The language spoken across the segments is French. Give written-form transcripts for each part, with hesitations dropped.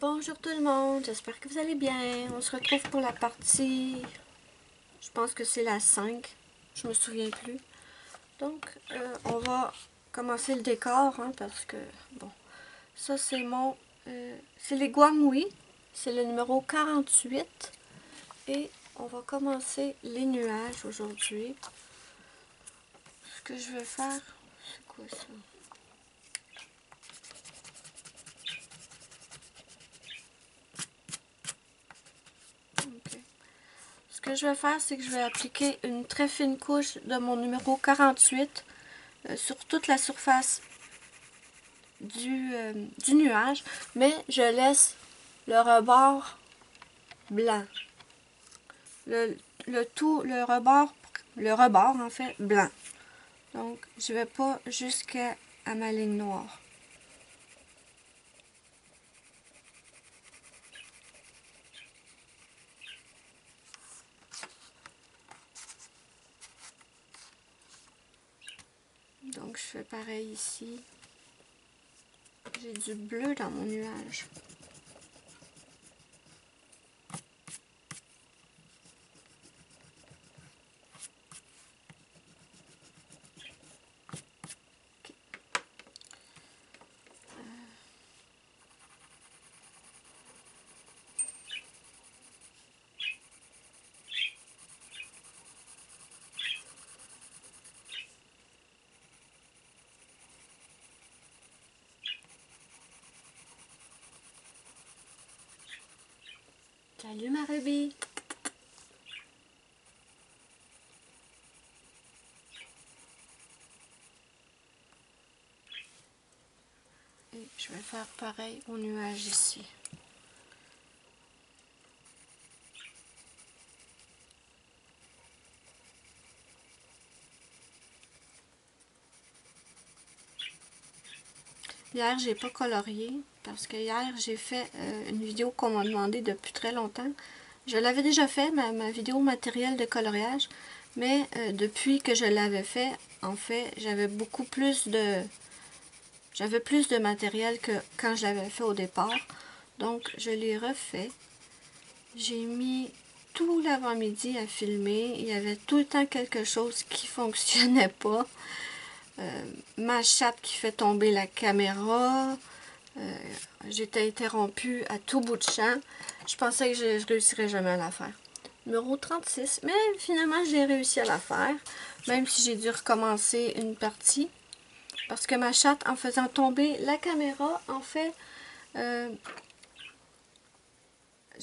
Bonjour tout le monde, j'espère que vous allez bien. On se retrouve pour la partie, je pense que c'est la 5, je me souviens plus. Donc, on va commencer le décor, hein, parce que, bon, ça c'est mon, c'est les Guanghui, c'est le numéro 48. Et on va commencer les nuages aujourd'hui. Ce que je vais faire, c'est quoi ça? Ok. Ce que je vais faire, c'est que je vais appliquer une très fine couche de mon numéro 48 sur toute la surface du nuage, mais je laisse le rebord blanc. Le rebord en fait blanc. Donc je vais pas jusqu'à ma ligne noire. Donc je fais pareil ici. J'ai du bleu dans mon nuage. Salut ma Ruby! Et je vais faire pareil au nuage ici. Hier, j'ai pas colorié parce que hier, j'ai fait une vidéo qu'on m'a demandé depuis très longtemps. Je l'avais déjà fait, ma vidéo matériel de coloriage, mais depuis que je l'avais fait, en fait, j'avais plus de matériel que quand je l'avais fait au départ. Donc, je l'ai refait. J'ai mis tout l'avant-midi à filmer. Il y avait tout le temps quelque chose qui fonctionnait pas. Ma chatte qui fait tomber la caméra. J'étais interrompue à tout bout de champ. Je pensais que je réussirais jamais à la faire. Numéro 36, mais finalement j'ai réussi à la faire, même si j'ai dû recommencer une partie. Parce que ma chatte, en faisant tomber la caméra, en fait, je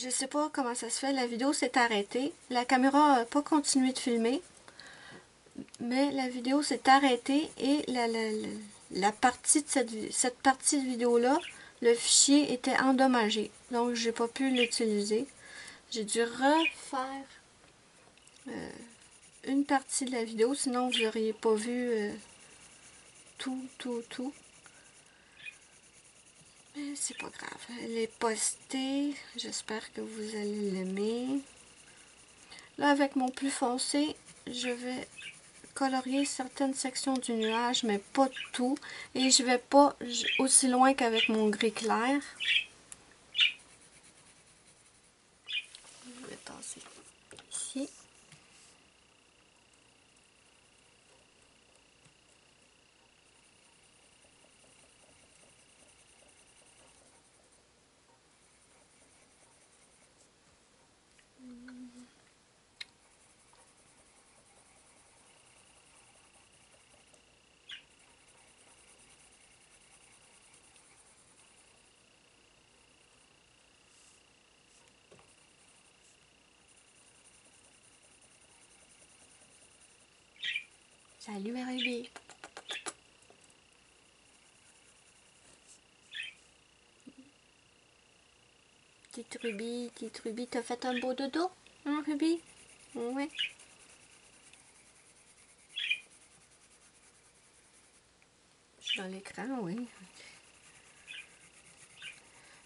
sais pas comment ça se fait, la vidéo s'est arrêtée. La caméra n'a pas continué de filmer, mais la vidéo s'est arrêtée et la partie de cette partie de vidéo-là, le fichier était endommagé. Donc, j'ai pas pu l'utiliser. J'ai dû refaire une partie de la vidéo, sinon vous n'auriez pas vu tout. Mais c'est pas grave. Elle est postée. J'espère que vous allez l'aimer. Là, avec mon plus foncé, je vais colorier certaines sections du nuage, mais pas tout. Et je vais pas aussi loin qu'avec mon gris clair. Je vais tasser ici. Salut ma Ruby. Petite Ruby, t'as fait un beau dodo, hein Ruby? Ouais. Je suis dans l'écran, oui.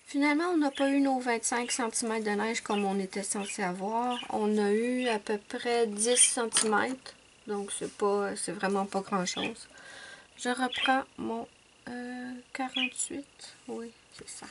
Finalement, on n'a pas eu nos 25 cm de neige comme on était censé avoir. On a eu à peu près 10 cm. Donc, c'est vraiment pas grand-chose. Je reprends mon 48. Oui, c'est ça.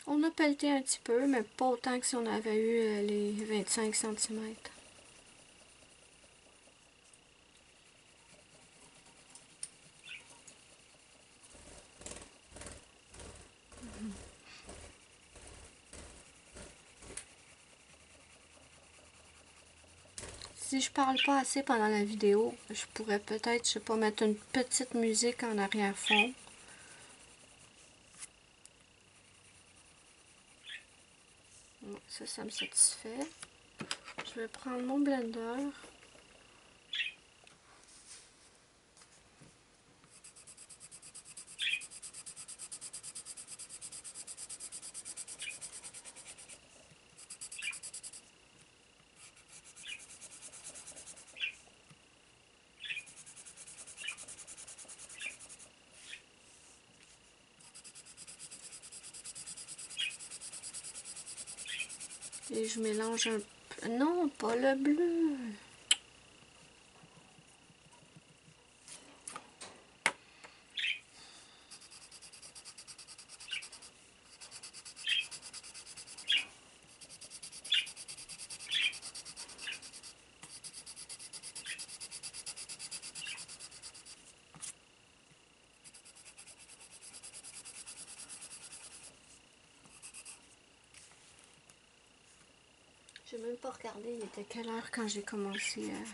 On a pelleté un petit peu, mais pas autant que si on avait eu les 25 cm. Si je parle pas assez pendant la vidéo, je pourrais peut-être, je sais pas, mettre une petite musique en arrière-fond. Ça me satisfait. Je vais prendre mon blender. Et je mélange un peu. Non, pas le bleu. J'ai même pas regardé il était quelle heure quand j'ai commencé à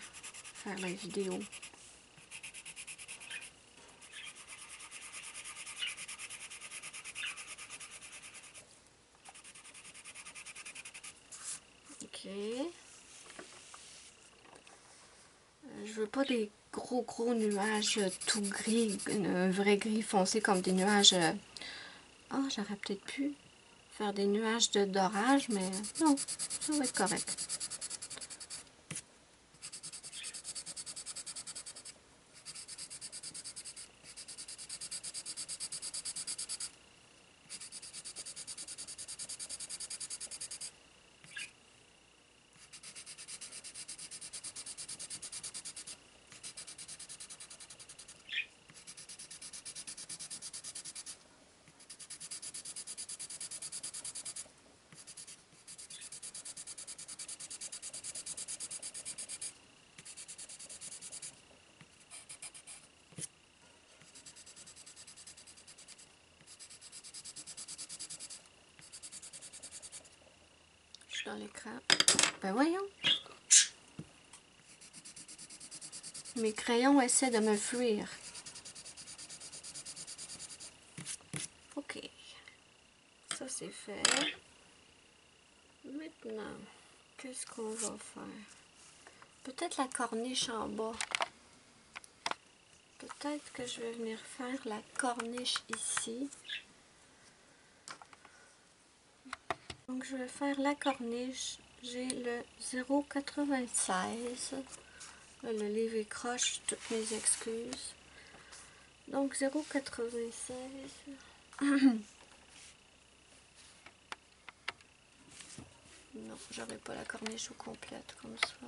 faire la vidéo. Ok. Je veux pas des gros nuages tout gris, un vrai gris foncé comme des nuages. Ah, j'aurais peut-être pu faire des nuages d'orage, mais non, ça va être correct. Je suis dans l'écran. Ben voyons. Mes crayons essaient de me fuir. Ok. Ça c'est fait. Maintenant, qu'est-ce qu'on va faire? Peut-être la corniche en bas. Peut-être que je vais venir faire la corniche ici. Donc je vais faire la corniche. J'ai le 0,96. Le livre est croche, toutes mes excuses. Donc 0,96. Non, j'aurai pas la corniche au complète comme ça.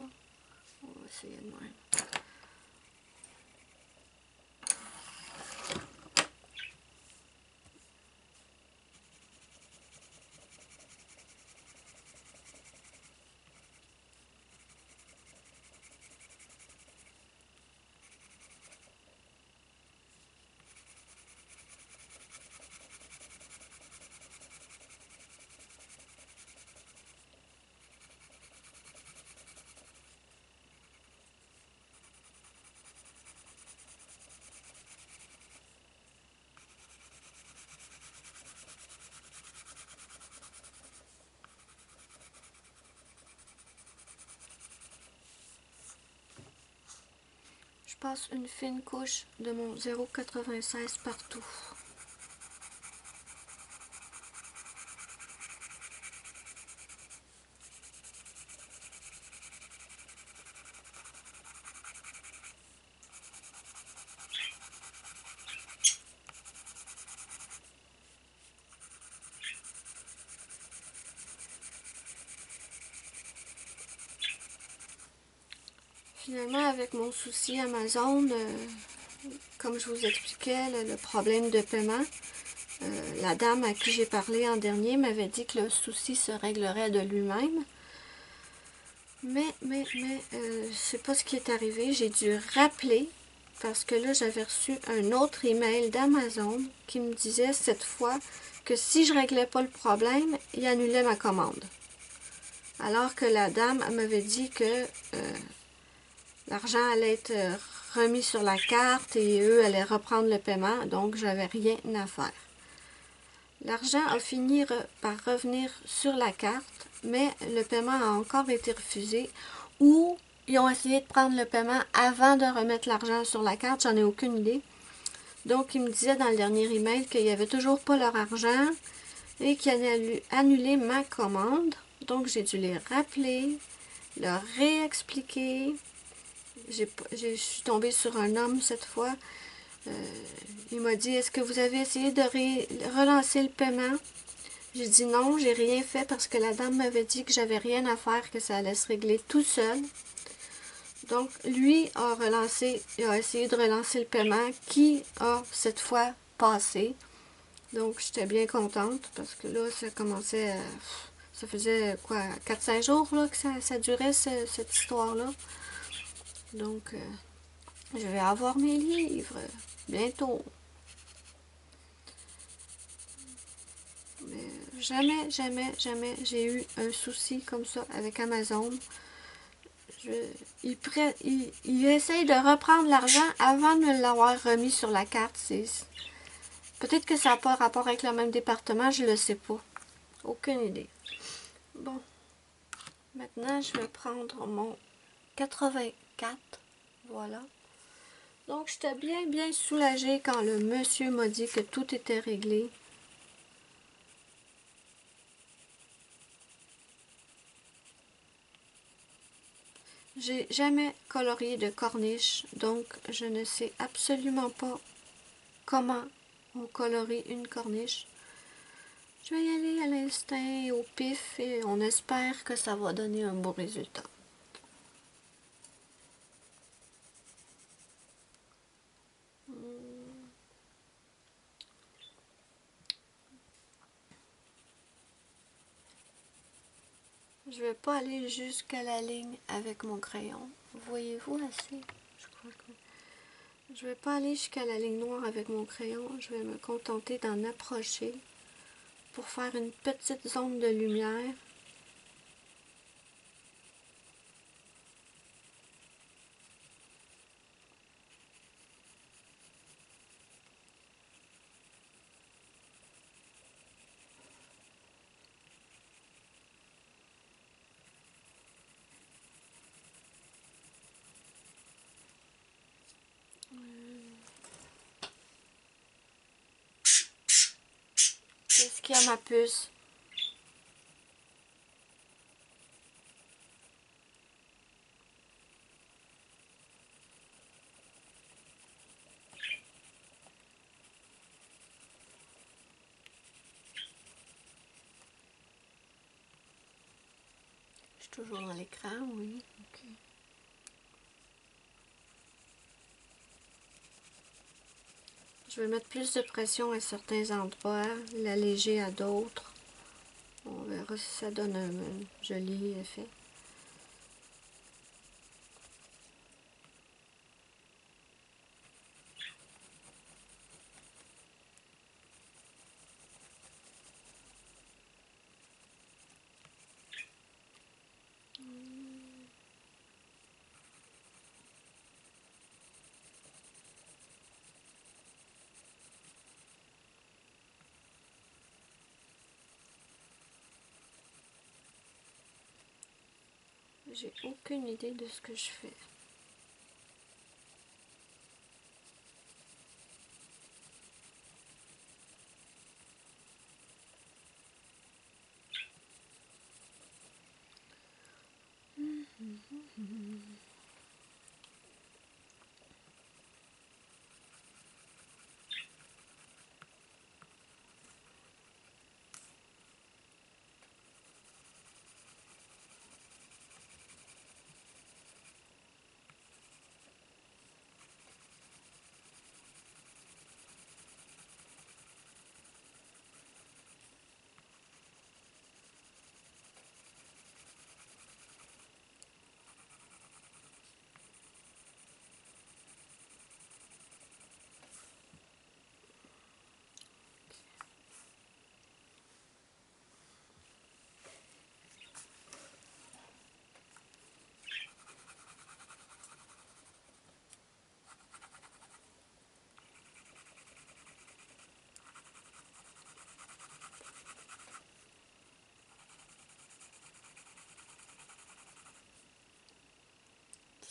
On va essayer de même. Je passe une fine couche de mon 0,96 partout. Finalement, avec mon souci Amazon, comme je vous expliquais, le problème de paiement, la dame à qui j'ai parlé en dernier m'avait dit que le souci se réglerait de lui-même. Mais, je sais pas ce qui est arrivé. J'ai dû rappeler parce que là, j'avais reçu un autre email d'Amazon qui me disait cette fois que si je réglais pas le problème, il annulait ma commande. Alors que la dame m'avait dit que l'argent allait être remis sur la carte et eux allaient reprendre le paiement, donc j'avais rien à faire. L'argent a fini par revenir sur la carte, mais le paiement a encore été refusé ou ils ont essayé de prendre le paiement avant de remettre l'argent sur la carte, j'en ai aucune idée. Donc, ils me disaient dans le dernier email qu'il n'y avait toujours pas leur argent et qu'ils allaient annuler ma commande. Donc, j'ai dû les rappeler, leur réexpliquer. Je suis tombée sur un homme cette fois. Il m'a dit, est-ce que vous avez essayé de relancer le paiement? J'ai dit non, j'ai rien fait parce que la dame m'avait dit que j'avais rien à faire, que ça allait se régler tout seul. Donc, lui il a essayé de relancer le paiement qui a cette fois passé. Donc, j'étais bien contente parce que là, ça commençait à... Ça faisait quoi, 4-5 jours là, que ça durait cette histoire-là. Donc, je vais avoir mes livres bientôt. Mais jamais j'ai eu un souci comme ça avec Amazon. Il essaye de reprendre l'argent avant de me l'avoir remis sur la carte. Peut-être que ça n'a pas rapport avec le même département, je ne le sais pas. Aucune idée. Bon, maintenant je vais prendre mon 84. Voilà. Donc j'étais bien soulagée quand le monsieur m'a dit que tout était réglé. J'ai jamais colorié de corniche, donc je ne sais absolument pas comment on colorie une corniche. Je vais y aller à l'instinct et au pif et on espère que ça va donner un beau résultat. Je vais pas aller jusqu'à la ligne avec mon crayon. Voyez-vous assez? Je vais pas aller jusqu'à la ligne noire avec mon crayon. Je vais me contenter d'en approcher pour faire une petite zone de lumière. Qu'est-ce qu'il y a, ma puce? Je suis toujours dans l'écran, oui. Ok. Je vais mettre plus de pression à certains endroits, l'alléger à d'autres. On verra si ça donne un joli effet. J'ai aucune idée de ce que je fais.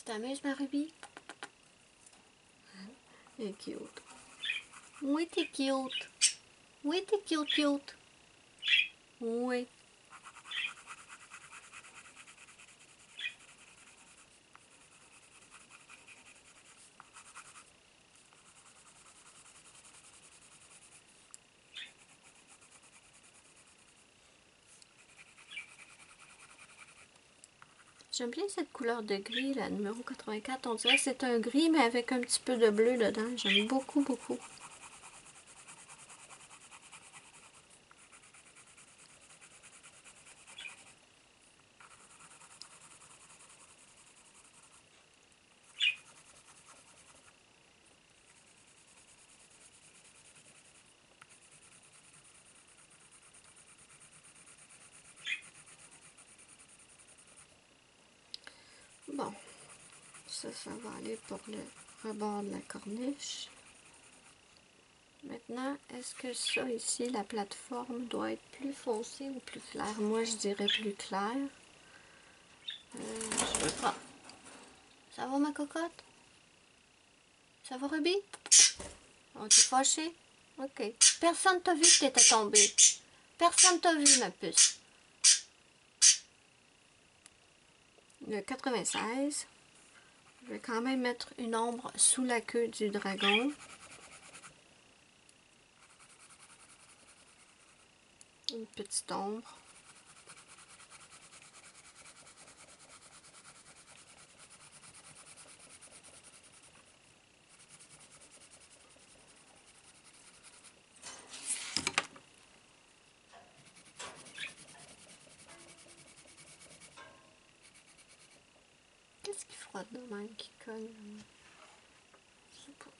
t'amuses, ma Ruby? Elle est cute. Oui, t'es cute. Oui, t'es cute, cute. Oui. J'aime bien cette couleur de gris, la numéro 84. On dirait que c'est un gris, mais avec un petit peu de bleu dedans. J'aime beaucoup, beaucoup. Bon, ça va aller pour le rebord de la corniche. Maintenant, est-ce que ça ici, la plateforme, doit être plus foncée ou plus claire? Moi, je dirais plus clair. Je veux pas. Ça va, ma cocotte? Ça va, Ruby? Oh, t'es fâchée? Ok. Personne t'a vu que t'étais tombée. Personne t'a vu, ma puce. Le 96. Je vais quand même mettre une ombre sous la queue du dragon. Une petite ombre. Qu'est-ce qui frotte de même qui colle? Je sais pas.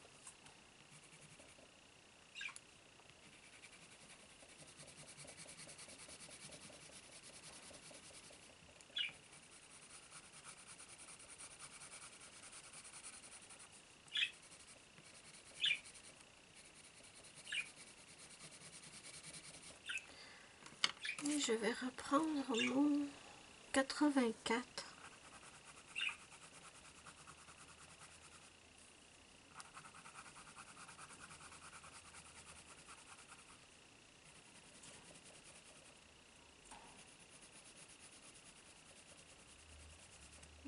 Et je vais reprendre mon 84.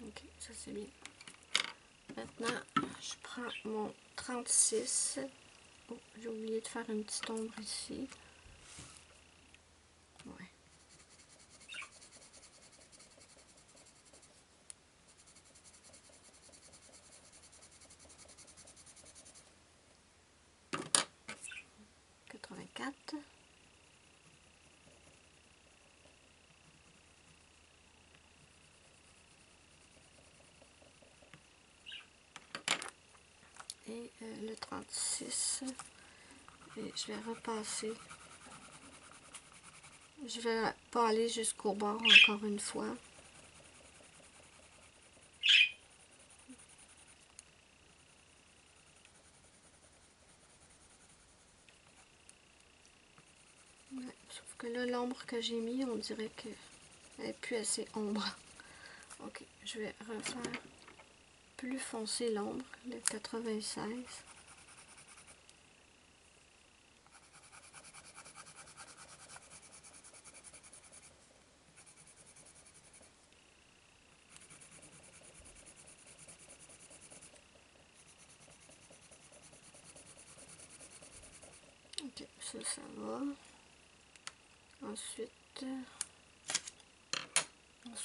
Ok, ça c'est bien. Maintenant, je prends mon 36. Oh, j'ai oublié de faire une petite ombre ici. Ouais. Quatre. Et le 36. Et je vais repasser. Je vais pas aller jusqu'au bord encore une fois. Ouais, sauf que là, l'ombre que j'ai mis, on dirait qu'elle n'est plus assez ombre. Ok, je vais refaire plus foncé l'ombre, le 96. Ok, ça va. Ensuite,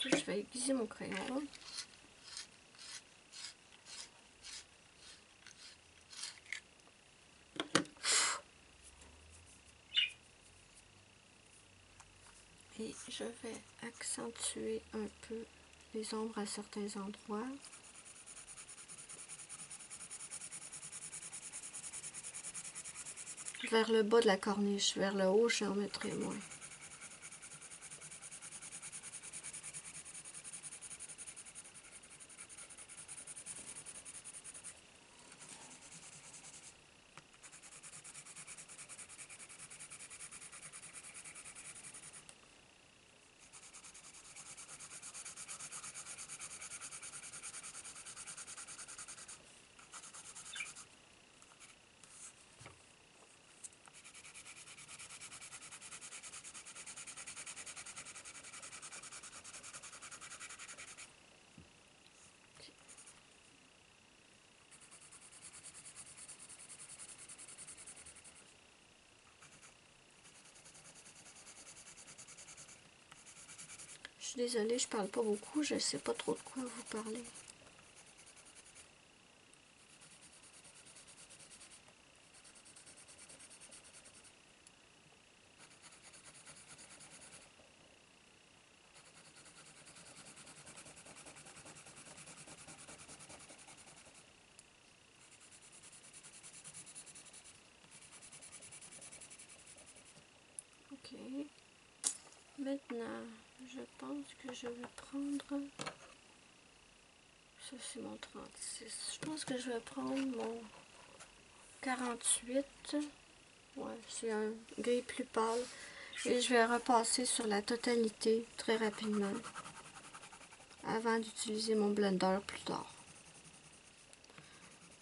je vais aiguiser mon crayon. Et je vais accentuer un peu les ombres à certains endroits. Vers le bas de la corniche, vers le haut, j'en mettrai moins. suis désolée, je parle pas beaucoup, je sais pas trop de quoi vous parler. Ok. Maintenant, je pense que je vais prendre... Ça, c'est mon 36. Je pense que je vais prendre mon 48. Ouais, c'est un gris plus pâle. Et je vais repasser sur la totalité très rapidement avant d'utiliser mon blender plus tard.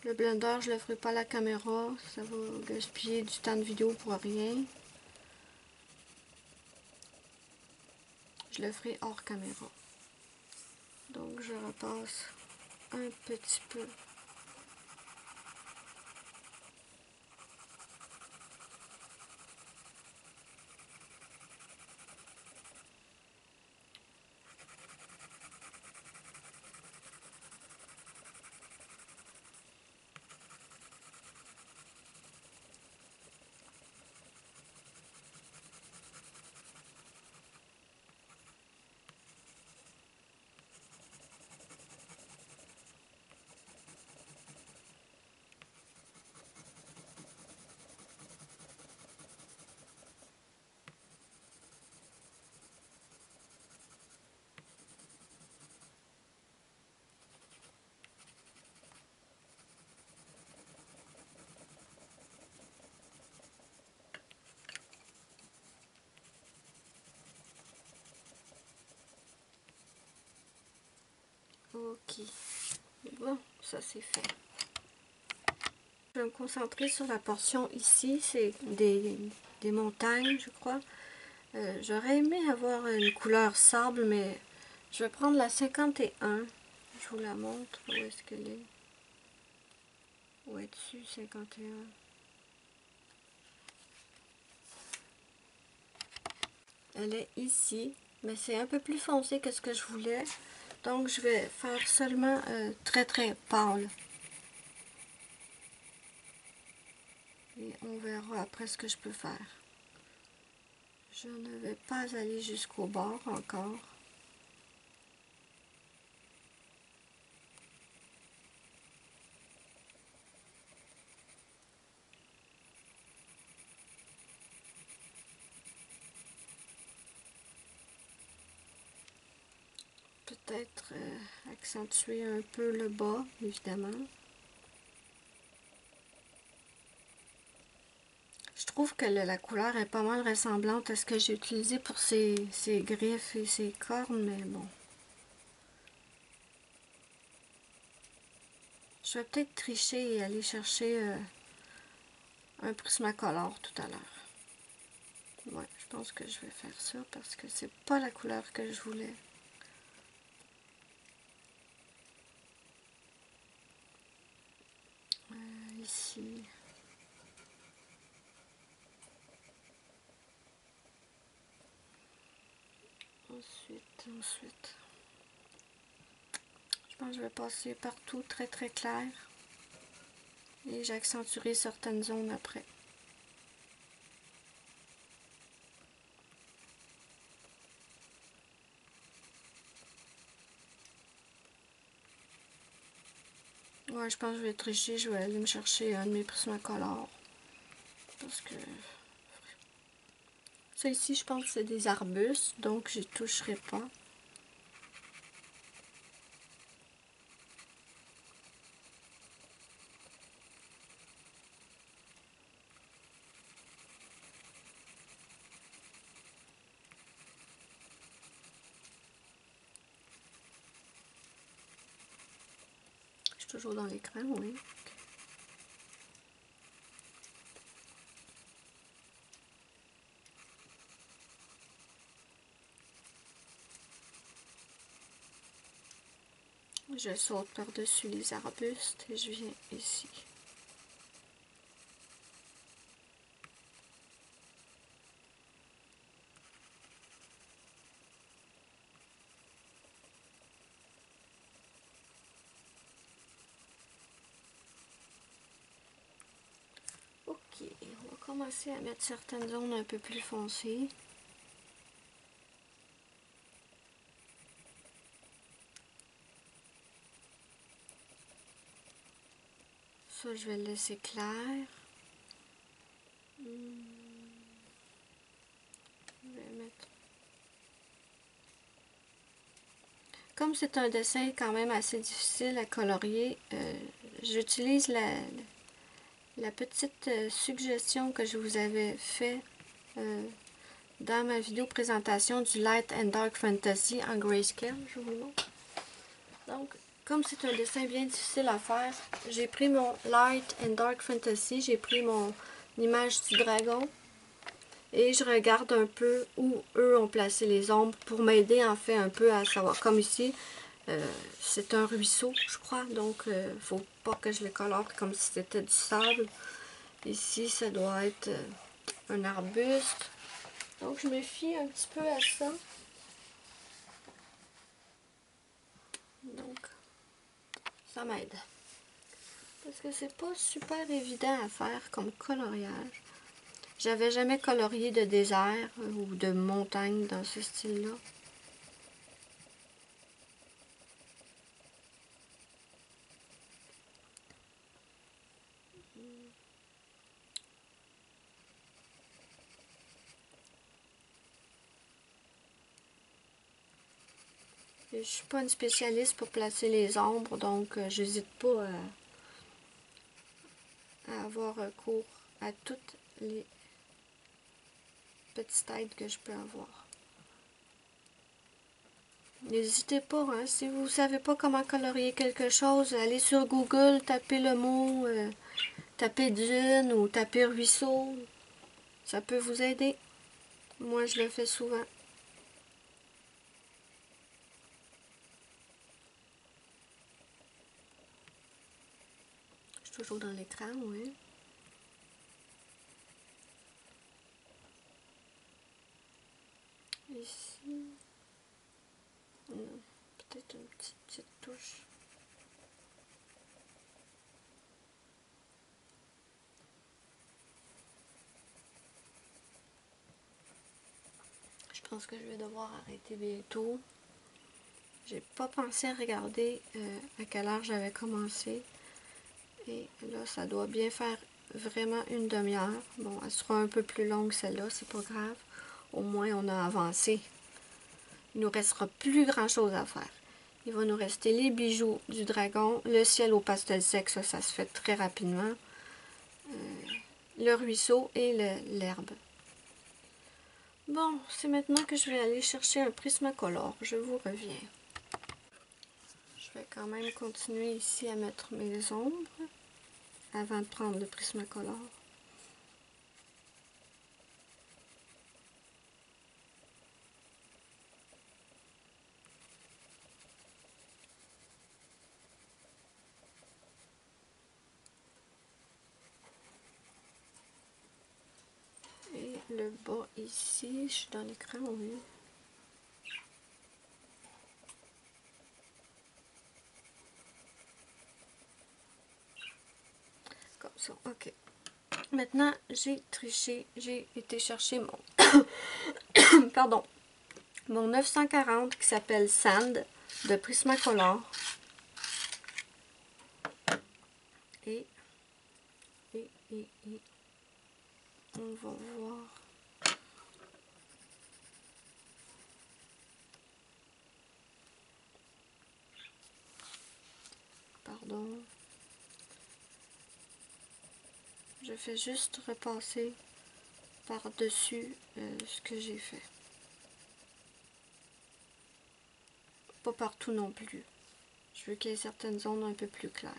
Le blender, je ne le ferai pas à la caméra. Ça va gaspiller du temps de vidéo pour rien. Je le ferai hors caméra. Donc, je repasse un petit peu. Ok. Bon, ça c'est fait. Je vais me concentrer sur la portion ici. C'est des montagnes, je crois. J'aurais aimé avoir une couleur sable, mais je vais prendre la 51. Je vous la montre. Où est-ce qu'elle est? Où est-tu, 51? Elle est ici, mais c'est un peu plus foncé que ce que je voulais. Donc, je vais faire seulement très très pâle. Et on verra après ce que je peux faire. Je ne vais pas aller jusqu'au bord encore. Peut-être accentuer un peu le bas, évidemment. Je trouve que la couleur est pas mal ressemblante à ce que j'ai utilisé pour ces griffes et ces cornes, mais bon. Je vais peut-être tricher et aller chercher un Prismacolor tout à l'heure. Ouais, je pense que je vais faire ça parce que c'est pas la couleur que je voulais. Ici. Ensuite. Je pense que je vais passer partout très très clair. Et j'accentuerai certaines zones après. Ouais, je pense que je vais tricher, je vais aller me chercher un de mes Prismacolor. Parce que ça ici, je pense que c'est des arbustes, donc je toucherai pas. Je suis toujours dans l'écran, oui. Je saute par-dessus les arbustes et je viens ici. commencer à mettre certaines zones un peu plus foncées. Ça, je vais le laisser clair. Je vais mettre... Comme c'est un dessin quand même assez difficile à colorier, j'utilise la petite suggestion que je vous avais fait dans ma vidéo présentation du Light and Dark Fantasy en grayscale. Je vous montre. Donc, comme c'est un dessin bien difficile à faire, j'ai pris mon Light and Dark Fantasy, j'ai pris mon image du dragon et je regarde un peu où eux ont placé les ombres pour m'aider en fait un peu à savoir. Comme ici, c'est un ruisseau, je crois, donc faut pas que je le colore comme si c'était du sable. Ici, ça doit être un arbuste. Donc, je me fie un petit peu à ça. Donc, ça m'aide. Parce que c'est pas super évident à faire comme coloriage. J'avais jamais colorié de désert ou de montagne dans ce style-là. Je suis pas une spécialiste pour placer les ombres, donc j'hésite pas à avoir recours à toutes les petites aides que je peux avoir. N'hésitez pas, hein, si vous ne savez pas comment colorier quelque chose, allez sur Google, tapez le mot, tapez dune ou tapez ruisseau. Ça peut vous aider. Moi, je le fais souvent. Je suis toujours dans l'écran, oui. Ici, peut-être une petite touche. Je pense que je vais devoir arrêter bientôt. J'ai pas pensé à regarder à quelle heure j'avais commencé. Et là, ça doit bien faire vraiment une demi-heure. Bon, elle sera un peu plus longue celle-là, c'est pas grave. Au moins, on a avancé. Il nous restera plus grand-chose à faire. Il va nous rester les bijoux du dragon, le ciel au pastel sec, ça se fait très rapidement. Le ruisseau et l'herbe. Bon, c'est maintenant que je vais aller chercher un Prismacolor. Je vous reviens. Je vais quand même continuer ici à mettre mes ombres avant de prendre le Prismacolor. Et le bas ici, je suis dans l'écran, oui. Comme ça, ok. Maintenant, j'ai triché, j'ai été chercher mon pardon, mon 940 qui s'appelle Sand de Prismacolor. Et on va voir. Pardon. Je fais juste repasser par-dessus ce que j'ai fait. Pas partout non plus. Je veux qu'il y ait certaines zones un peu plus claires.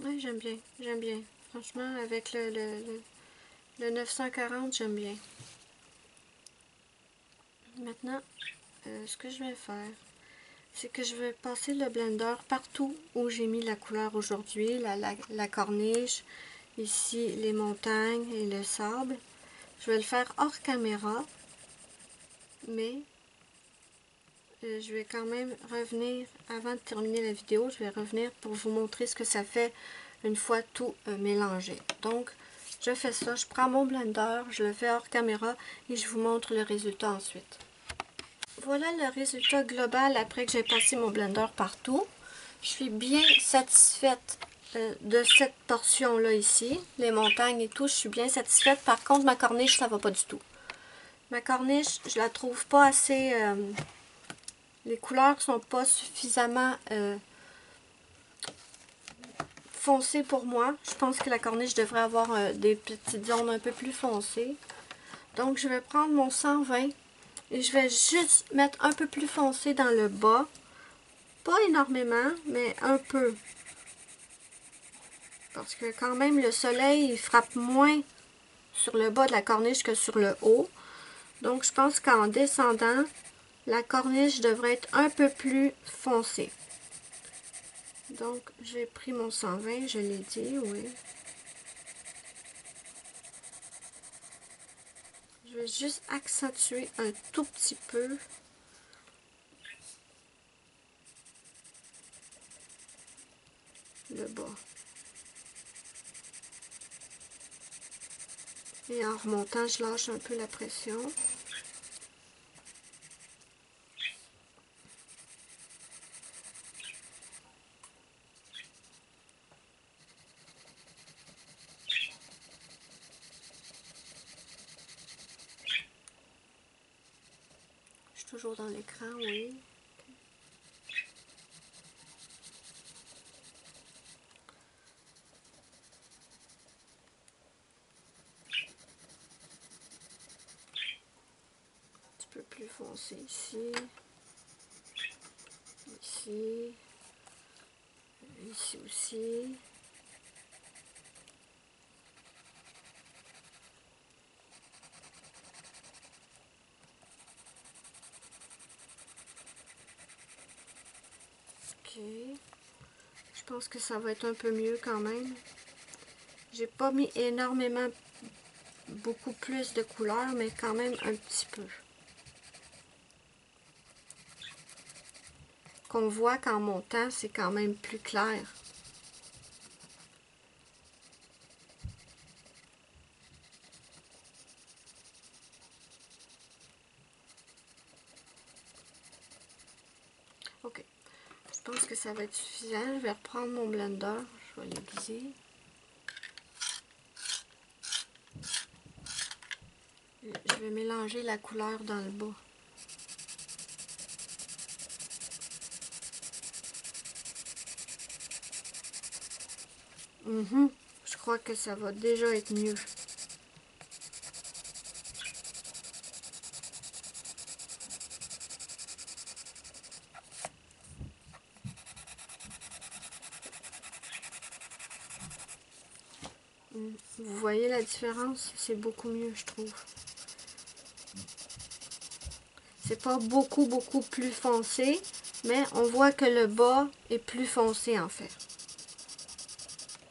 Oui, j'aime bien, j'aime bien. Franchement, avec le 940, j'aime bien. Maintenant, ce que je vais faire, c'est que je vais passer le blender partout où j'ai mis la couleur aujourd'hui, la corniche, ici les montagnes et le sable. Je vais le faire hors caméra, mais je vais quand même revenir, avant de terminer la vidéo, je vais revenir pour vous montrer ce que ça fait une fois tout mélangé. Donc, je fais ça, je prends mon blender, je le fais hors caméra et je vous montre le résultat ensuite. Voilà le résultat global après que j'ai passé mon blender partout. Je suis bien satisfaite de cette portion-là ici, les montagnes et tout, je suis bien satisfaite. Par contre, ma corniche, ça va pas du tout. Ma corniche, je la trouve pas assez... les couleurs sont pas suffisamment foncées pour moi. Je pense que la corniche devrait avoir des petites zones un peu plus foncées. Donc, je vais prendre mon 120 et je vais juste mettre un peu plus foncé dans le bas. Pas énormément, mais un peu. Parce que quand même, le soleil il frappe moins sur le bas de la corniche que sur le haut. Donc, je pense qu'en descendant, la corniche devrait être un peu plus foncée. Donc, j'ai pris mon 120, je l'ai dit, oui. Je vais juste accentuer un tout petit peu. Le bas. Et en remontant, je lâche un peu la pression. Je suis toujours dans l'écran, oui. Un petit peu plus foncé ici. Ici. Ici aussi. Ok. Je pense que ça va être un peu mieux quand même. J'ai pas mis énormément, beaucoup plus de couleurs, mais quand même un petit peu. Qu'on voit qu'en montant, c'est quand même plus clair. Ok. Je pense que ça va être suffisant. Je vais reprendre mon blender. Je vais l'aiguiser. Je vais mélanger la couleur dans le bas. Je crois que ça va déjà être mieux. Vous voyez la différence? C'est beaucoup mieux, je trouve. C'est pas beaucoup plus foncé, mais on voit que le bas est plus foncé en fait.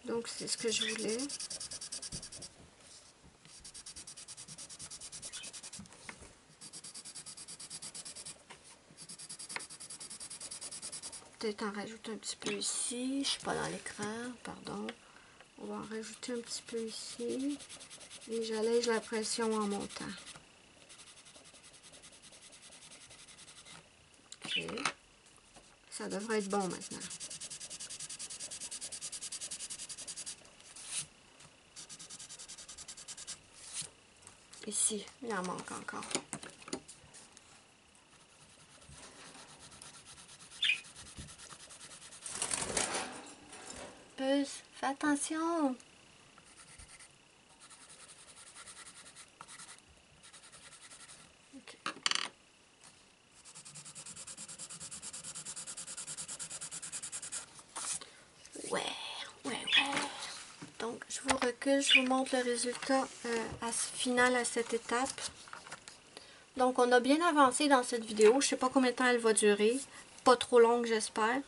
Donc c'est ce que je voulais. Peut-être en rajouter un petit peu ici. Je suis pas dans l'écran, pardon. On va en rajouter un petit peu ici. Et j'allège la pression en montant. Ok. Ça devrait être bon maintenant. Ici, il en manque encore. Puce, fais attention! Okay. Ouais. Donc, je vous recule, je vous montre le résultat final à cette étape. Donc, on a bien avancé dans cette vidéo. Je sais pas combien de temps elle va durer. Pas trop longue, j'espère.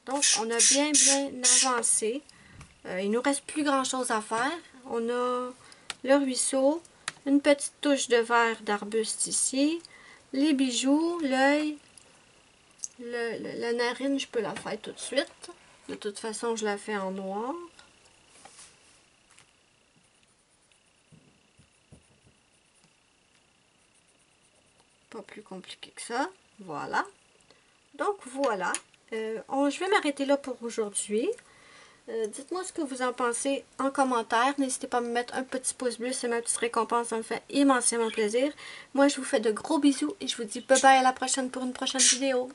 Donc, on a bien avancé. Il nous reste plus grand chose à faire. On a le ruisseau, une petite touche de verre d'arbuste ici, les bijoux, l'œil, la narine, je peux la faire tout de suite. De toute façon, je la fais en noir. Pas plus compliqué que ça. Voilà. Donc, voilà. Je vais m'arrêter là pour aujourd'hui. Dites-moi ce que vous en pensez en commentaire. N'hésitez pas à me mettre un petit pouce bleu, c'est ma petite récompense, ça me fait immensément plaisir. Moi, je vous fais de gros bisous et je vous dis bye bye à la prochaine pour une prochaine vidéo.